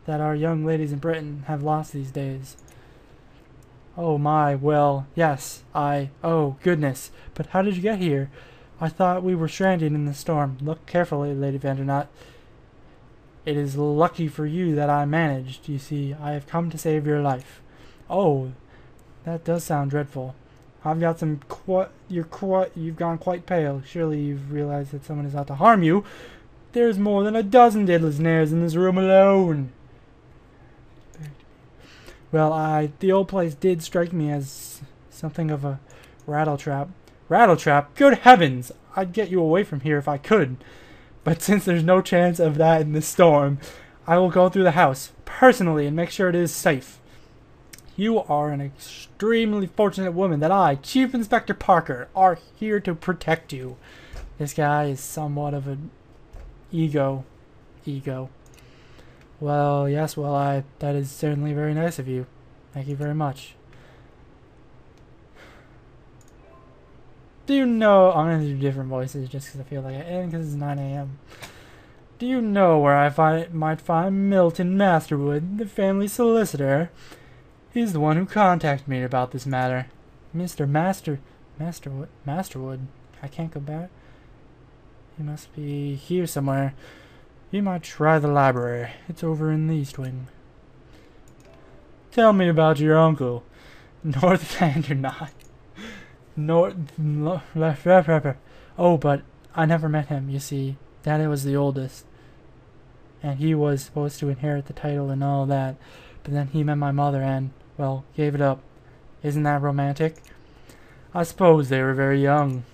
that our young ladies in Britain have lost these days. Oh my, well, yes, oh goodness, but how did you get here? I thought we were stranded in the storm. Look carefully, Lady Vandernaut. It is lucky for you that I managed. You see, I have come to save your life. Oh, that does sound dreadful. I've got some you've gone quite pale. Surely you've realized that someone is out to harm you. There's more than a dozen diddlers nares in this room alone. Well, the old place did strike me as something of a rattletrap. Rattletrap? Good heavens! I'd get you away from here if I could. But since there's no chance of that in this storm, I will go through the house, personally, and make sure it is safe. You are an extremely fortunate woman that I, Chief Inspector Parker, are here to protect you. This guy is somewhat of an ego. Well, yes, that is certainly very nice of you. Thank you very much. Do you know, I'm going to do different voices just because I feel like it, and because it's 9 a.m. Do you know where I might find Milton Masterwood, the family solicitor? He's the one who contacted me about this matter. Mr. Masterwood? I can't go back. He must be here somewhere. You might try the library. It's over in the East Wing. Tell me about your uncle, North Vandernaut. Oh, but I never met him, you see. Daddy was the oldest. And he was supposed to inherit the title and all that. But then he met my mother and, well, gave it up. Isn't that romantic? I suppose they were very young.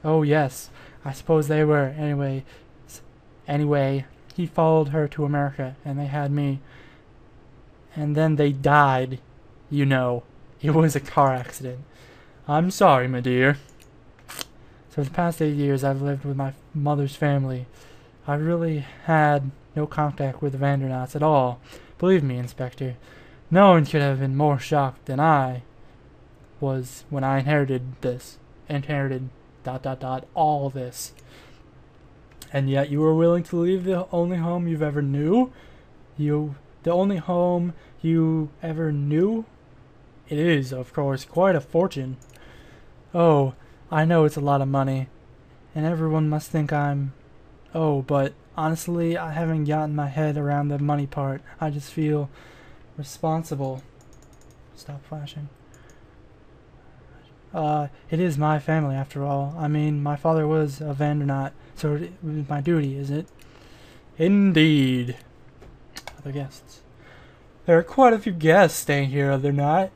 Oh, yes. I suppose they were. Anyway, he followed her to America, and they had me. And then they died. You know. It was a car accident. I'm sorry, my dear. So for the past 8 years, I've lived with my mother's family. I really had no contact with the Vandernauts at all. Believe me, Inspector, no one could have been more shocked than I was when I inherited all this. And yet you were willing to leave the only home you've ever knew? The only home you ever knew? It is, of course, quite a fortune. Oh, I know it's a lot of money, and everyone must think I'm... Oh, but honestly, I haven't gotten my head around the money part. I just feel responsible. Stop flashing. It is my family, after all. I mean, my father was a Vandernaut, so it was my duty, is it? Indeed. Other guests. There are quite a few guests staying here, are there not?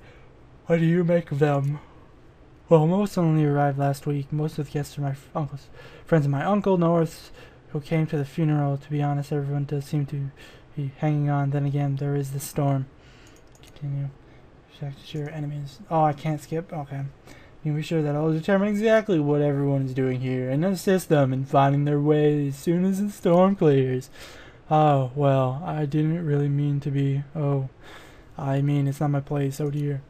What do you make of them? Well, most only arrived last week. Most of the guests are my friends of my uncle, North, who came to the funeral. To be honest, everyone does seem to be hanging on. Then again, there is the storm. Continue. Check your enemies. Oh, I can't skip? Okay. You can be sure that I'll determine exactly what everyone is doing here and assist them in finding their way as soon as the storm clears. Oh, well, I didn't really mean to be... Oh, I mean, it's not my place. Oh, dear.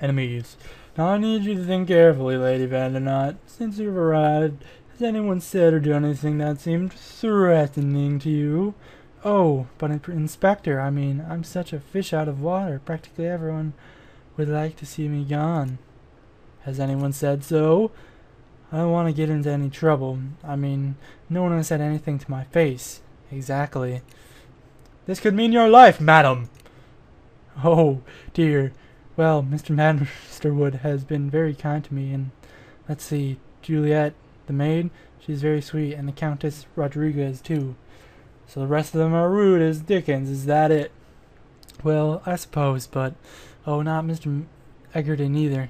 Enemies. Now I need you to think carefully, Lady Vandernaut. Since you've arrived, has anyone said or done anything that seemed threatening to you? Oh, but Inspector, I mean, I'm such a fish out of water. Practically everyone would like to see me gone. Has anyone said so? I don't want to get into any trouble. I mean, no one has said anything to my face. Exactly. This could mean your life, madam. Oh, dear. Well, Mr. Masterwood has been very kind to me, and let's see, Juliet, the maid, she's very sweet, and the Countess Rodriguez, too. So the rest of them are rude as Dickens, is that it? Well, I suppose, but, oh, not Mr. Egerton either.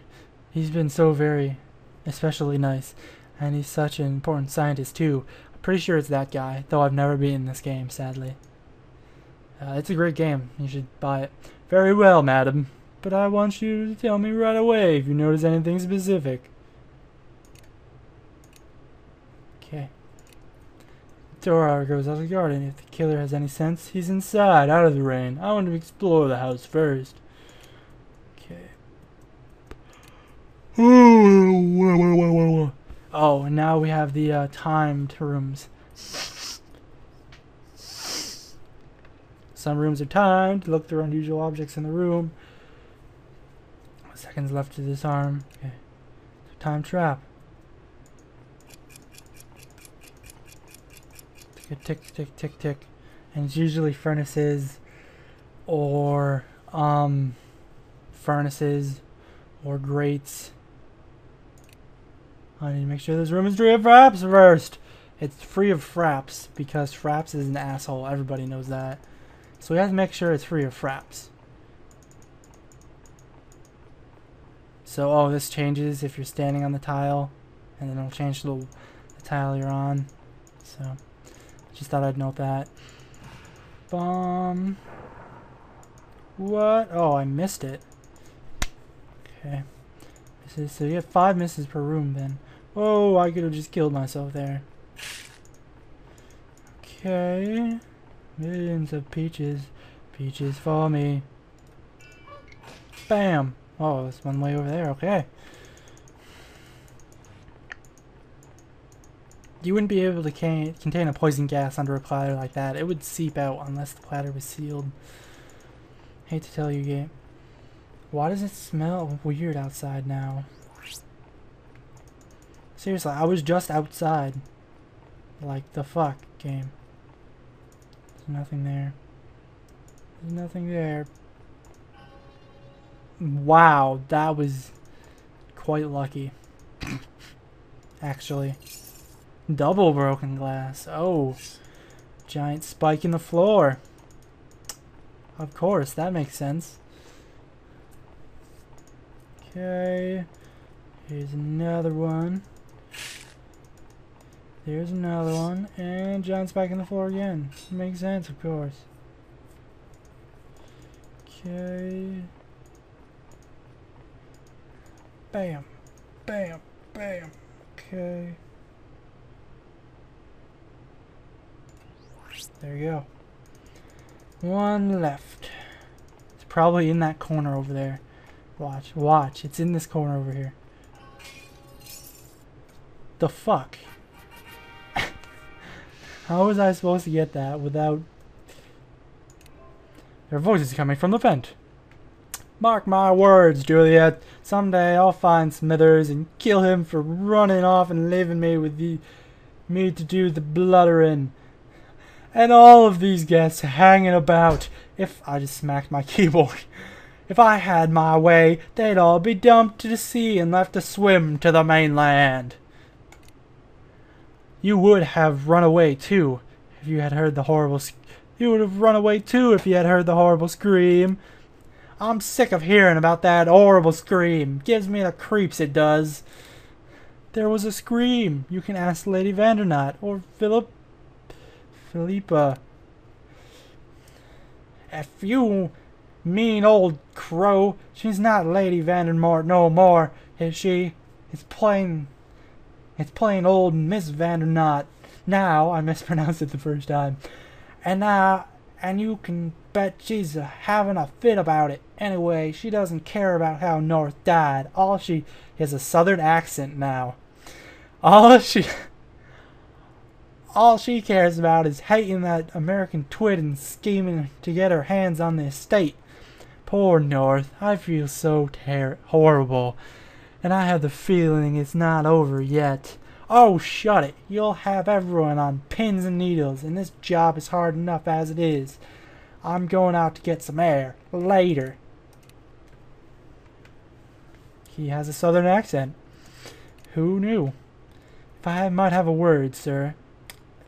He's been so very, especially nice, and he's such an important scientist, too. I'm pretty sure it's that guy, though I've never beaten this game, sadly. It's a great game. You should buy it. Very well, madam. But I want you to tell me right away if you notice anything specific. Okay. Door goes out of the garden. If the killer has any sense, he's inside, out of the rain. I want to explore the house first. Okay. Oh, and now we have the timed rooms. Some rooms are timed. Look through unusual objects in the room. Seconds left to disarm. Okay. Time trap. Tick, tick, tick, tick, tick. And it's usually furnaces or grates. I need to make sure this room is free of fraps first. It's free of fraps because fraps is an asshole. Everybody knows that. So we have to make sure it's free of fraps. So, oh, this changes if you're standing on the tile, and then it'll change the tile you're on. So, just thought I'd note that. Bomb. What? Oh, I missed it. Okay. So you have 5 misses per room then. Oh, I could have just killed myself there. Okay. Millions of peaches. Peaches for me. Bam. Oh, there's one way over there. Okay. You wouldn't be able to contain a poison gas under a platter like that. It would seep out unless the platter was sealed. Hate to tell you, game. Why does it smell weird outside now? Seriously, I was just outside. Like, the fuck, game. There's nothing there. There's nothing there. Wow, that was quite lucky. Actually. Double broken glass. Oh. Giant spike in the floor. Of course, that makes sense. Okay. Here's another one. There's another one. And giant spike in the floor again. Makes sense, of course. Okay. Bam. Bam. Bam. Okay. There you go. One left. It's probably in that corner over there. Watch. Watch. It's in this corner over here. The fuck? How was I supposed to get that without... There are voices coming from the vent. Mark my words, Juliet. Someday I'll find Smithers and kill him for running off and leaving me with me to do the bluttering. And all of these guests hanging about. If I just smacked my keyboard. If I had my way, they'd all be dumped to the sea and left to swim to the mainland. You would have run away too if you had heard the horrible. You would have run away too if you had heard the horrible scream. I'm sick of hearing about that horrible scream. Gives me the creeps, it does. There was a scream. You can ask Lady Vandernot or Philippa. If you mean old crow, she's not Lady Vandermort no more, is she? It's plain old Miss Vandernot. Now, I mispronounced it the first time. And you can bet she's having a fit about it. Anyway, she doesn't care about how North died. She has a southern accent now. All she cares about is hating that American twit and scheming to get her hands on the estate. Poor North. I feel so horrible. And I have the feeling it's not over yet. Oh, shut it. You'll have everyone on pins and needles, and this job is hard enough as it is. I'm going out to get some air. Later. He has a southern accent. Who knew? If I might have a word, sir.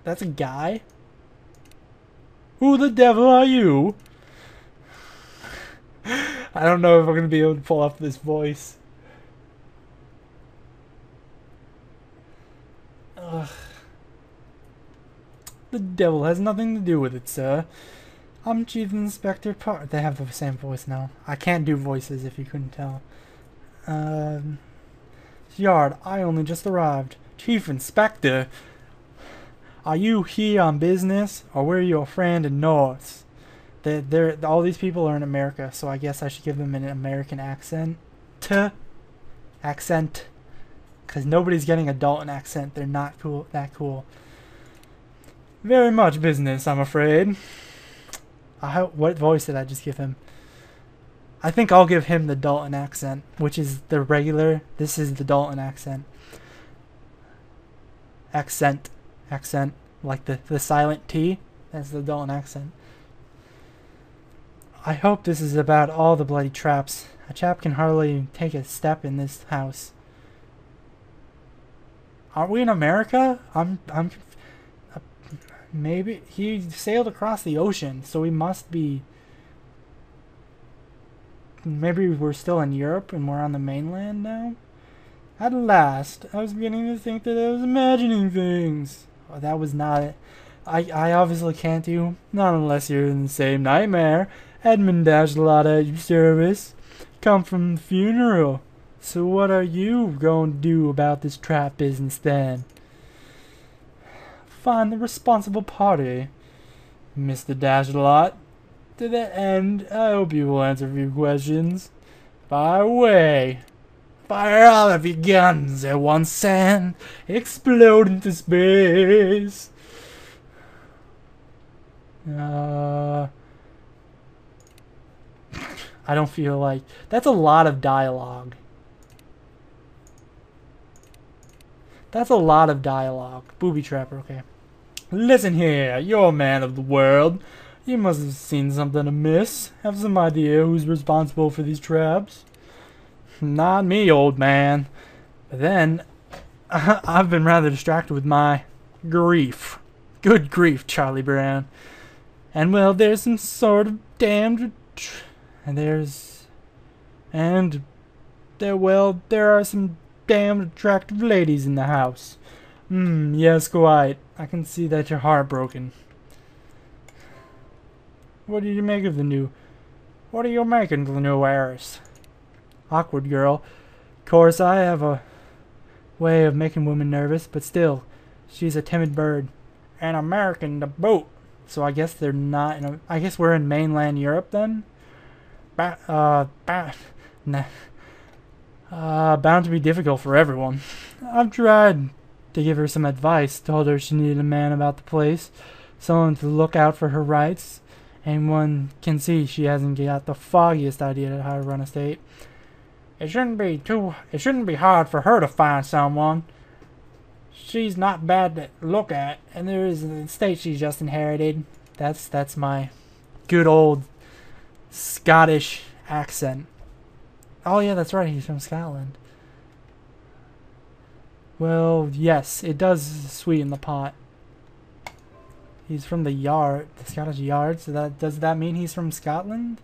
That's a guy? Who the devil are you? I don't know if I'm going to be able to pull off this voice. Ugh. The devil has nothing to do with it, sir. I'm Chief Inspector They have the same voice now. I can't do voices if you couldn't tell. Yard, I only just arrived. Chief Inspector? Are you here on business, or were you a friend in North? All these people are in America, so I guess I should give them an American accent. Accent. Because nobody's getting a Dalton accent. They're not that cool. Very much business, I'm afraid. What voice did I just give him? I think I'll give him the Dalton accent, which is the regular. This is the Dalton accent. Accent. Like the silent T. That's the Dalton accent. I hope this is about all the bloody traps. A chap can hardly take a step in this house. Aren't we in America? Maybe he sailed across the ocean, so we must be. Maybe we're still in Europe and we're on the mainland now? At last, I was beginning to think that I was imagining things. Oh, that was not it. I obviously can't do. Not unless you're in the same nightmare. Edmund Dashlot at your service. Come from the funeral. So what are you going to do about this trap business then? Find the responsible party, Mr. Dashlot. To that end, I hope you will answer a few questions. Fire away. Fire all of your guns at once and explode into space. I don't feel like... That's a lot of dialogue. That's a lot of dialogue. Booby trapper, okay. Listen here, you're a man of the world. You must have seen something amiss. Have some idea who's responsible for these traps? Not me, old man. But then, I've been rather distracted with my grief. Good grief, Charlie Brown. And well, there's some sort of damned... there are some damned attractive ladies in the house. Yes, quite. I can see that you're heartbroken. What do you make of the new... What are you making of the new heiress? Awkward girl. Of course, I have a way of making women nervous, but still, she's a timid bird. An American to boot. So I guess they're not in I guess we're in mainland Europe then? Bound to be difficult for everyone. I've tried to give her some advice. Told her she needed a man about the place. Someone to look out for her rights. And one can see she hasn't got the foggiest idea of how to run a state. It shouldn't be hard for her to find someone. She's not bad to look at, and there is an estate she's just inherited. That's my good old Scottish accent. Oh yeah, that's right, he's from Scotland. Well, yes, it does sweeten the pot. He's from the Scottish Yard, so does that mean he's from Scotland?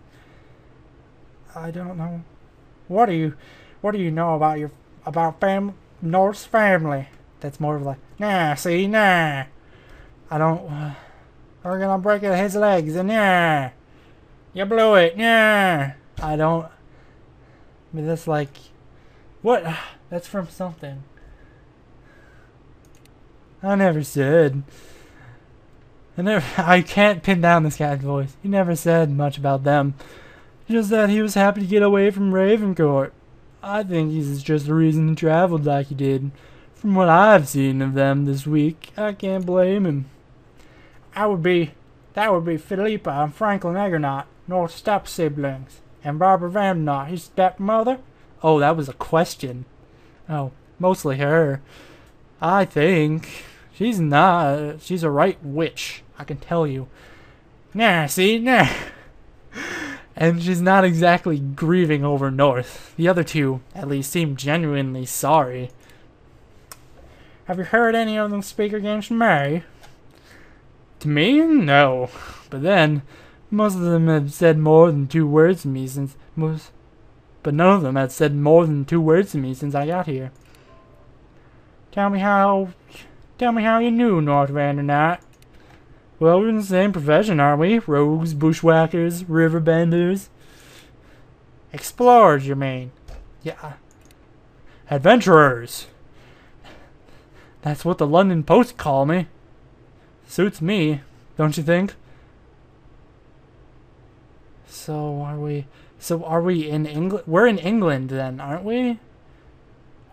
I don't know. What do you know about North's family? That's more of like, nah, see, nah. I don't, we're gonna break his legs, and nah. You blew it, nah. I don't, but that's like, what? That's from something. I never said. I can't pin down this guy's voice. He never said much about them. Just that he was happy to get away from Ravencourt. I think he's just the reason he traveled like he did. From what I've seen of them this week, I can't blame him. That would be Philippa and Franklin Eggernot, North's step-siblings, and Barbara Vandernot, his stepmother. Oh, that was a question. Oh, mostly her. I think. She's not. She's a right witch, I can tell you. Nah, see? Nah. And she's not exactly grieving over North. The other two, at least, seem genuinely sorry. Have you heard any of them speak against Mary? To me? No. But then, most of them have said more than 2 words to me since... But none of them have said more than 2 words to me since I got here. Tell me how you knew North Vandernot. Well, we're in the same profession, aren't we? Rogues, bushwhackers, riverbenders. Explorers, you mean? Yeah. Adventurers. That's what the London Post call me. Suits me, don't you think? So are we in England? We're in England then, aren't we?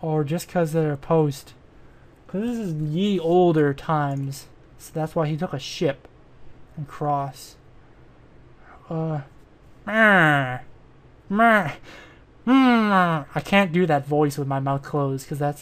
Or just because they're a post? Because this is ye older times. So that's why he took a ship and cross. Meh, meh, I can't do that voice with my mouth closed because that's